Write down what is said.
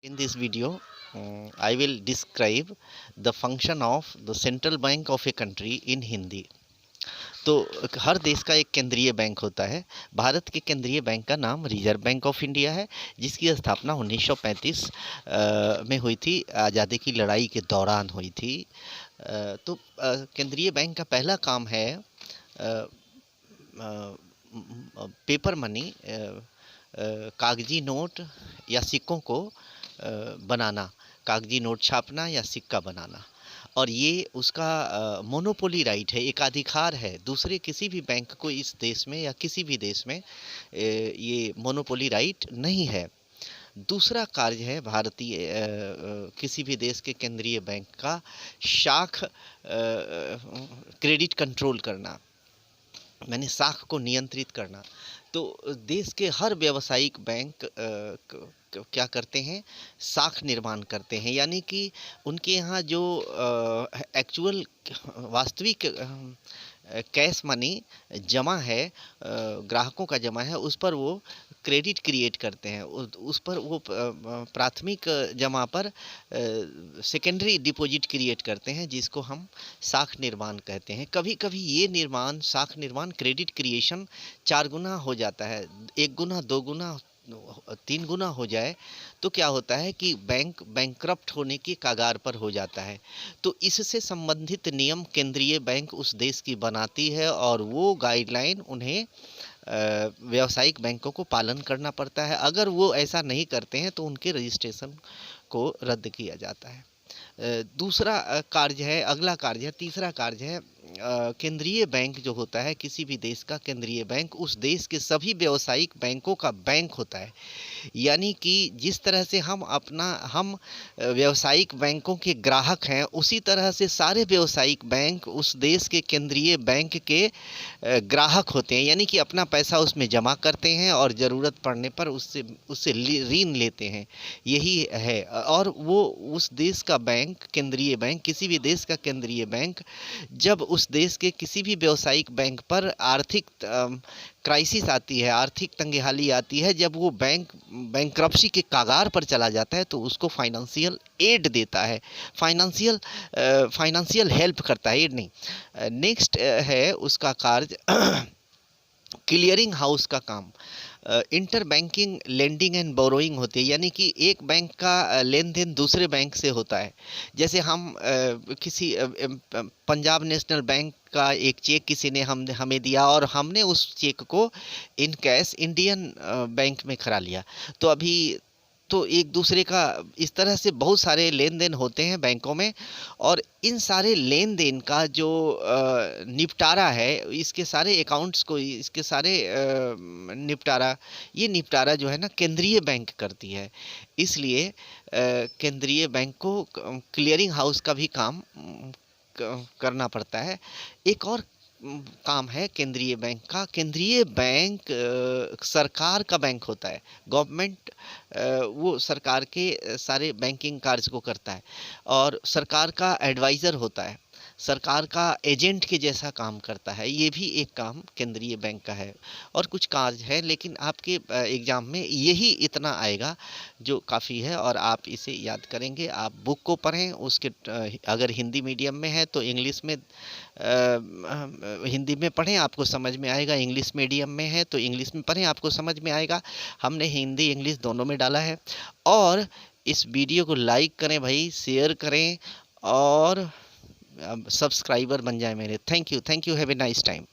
In this video, I will describe the function of the central bank of a country in Hindi. तो हर देश का एक केंद्रीय bank होता है। भारत के केंद्रीय बैंक का नाम रिजर्व बैंक ऑफ इंडिया है, जिसकी स्थापना 1935 में हुई थी, आज़ादी की लड़ाई के दौरान हुई थी। केंद्रीय बैंक का पहला काम है पेपर मनी, कागजी नोट या सिक्कों को बनाना, कागजी नोट छापना या सिक्का बनाना। और ये उसका मोनोपोली राइट है, एकाधिकार है। दूसरे किसी भी बैंक को इस देश में या किसी भी देश में ये मोनोपोली राइट नहीं है। दूसरा कार्य है भारतीय किसी भी देश के केंद्रीय बैंक का शाख क्रेडिट कंट्रोल करना, मैंने शाख को नियंत्रित करना। तो देश के हर व्यावसायिक बैंक क्या करते हैं, शाख निर्माण करते हैं, यानी कि उनके यहाँ जो एक्चुअल वास्तविक कैश मनी जमा है, ग्राहकों का जमा है, उस पर वो क्रेडिट क्रिएट करते हैं। उस पर वो प्राथमिक जमा पर सेकेंडरी डिपॉजिट क्रिएट करते हैं, जिसको हम शाख निर्माण कहते हैं। कभी कभी ये निर्माण, शाख निर्माण, क्रेडिट क्रिएशन 4 गुना हो जाता है, 1 गुना, 2 गुना, 3 गुना हो जाए तो क्या होता है कि बैंक बैंकरप्ट होने की कगार पर हो जाता है। तो इससे संबंधित नियम केंद्रीय बैंक उस देश की बनाती है और वो गाइडलाइन उन्हें व्यावसायिक बैंकों को पालन करना पड़ता है। अगर वो ऐसा नहीं करते हैं तो उनके रजिस्ट्रेशन को रद्द किया जाता है। दूसरा कार्य है, अगला कार्य है, तीसरा कार्य है केंद्रीय बैंक जो होता है किसी भी देश का केंद्रीय बैंक उस देश के सभी व्यावसायिक बैंकों का बैंक होता है। यानी कि जिस तरह से हम व्यावसायिक बैंकों के ग्राहक हैं, उसी तरह से सारे व्यावसायिक बैंक उस देश के केंद्रीय बैंक के ग्राहक होते हैं। यानी कि अपना पैसा उसमें जमा करते हैं और ज़रूरत पड़ने पर उससे ऋण लेते हैं, यही है। और वो उस देश का बैंक, केंद्रीय बैंक, किसी भी देश का केंद्रीय बैंक जब उस देश के किसी भी व्यावसायिक बैंक पर आर्थिक क्राइसिस आती है, आर्थिक तंगहाली आती है, जब वो बैंक बैंक्रप्सी के कगार पर चला जाता है, तो उसको फाइनेंशियल एड देता है, फाइनेंशियल हेल्प करता है, एड नहीं। नेक्स्ट है उसका कार्य क्लियरिंग हाउस का काम। Inter banking lending and borrowing होती है, यानी कि एक बैंक का लेन देन दूसरे बैंक से होता है। जैसे हम किसी पंजाब नेशनल बैंक का एक चेक किसी ने हमें दिया और हमने उस चेक को इन कैश इंडियन बैंक में करा लिया। तो एक दूसरे का इस तरह से बहुत सारे लेन देन होते हैं बैंकों में, और इन सारे लेन देन का जो निपटारा है, इसके सारे अकाउंट्स को, इसके सारे निपटारा जो है ना, केंद्रीय बैंक करती है। इसलिए केंद्रीय बैंक को क्लियरिंग हाउस का भी काम करना पड़ता है। एक और काम है केंद्रीय बैंक का। केंद्रीय बैंक सरकार का बैंक होता है, गवर्नमेंट वो सरकार के सारे बैंकिंग कार्य को करता है और सरकार का एडवाइज़र होता है, सरकार का एजेंट के जैसा काम करता है। ये भी एक काम केंद्रीय बैंक का है। और कुछ कार्य है, लेकिन आपके एग्ज़ाम में यही इतना आएगा जो काफ़ी है, और आप इसे याद करेंगे। आप बुक को पढ़ें, उसके अगर हिंदी मीडियम में है तो इंग्लिश में हिंदी में पढ़ें, आपको समझ में आएगा। इंग्लिश मीडियम में है तो इंग्लिश में पढ़ें, आपको समझ में आएगा। हमने हिंदी इंग्लिश दोनों में डाला है। और इस वीडियो को लाइक करें भाई, शेयर करें और सब्सक्राइबर बन जाए मेरे। Thank you, have a nice time.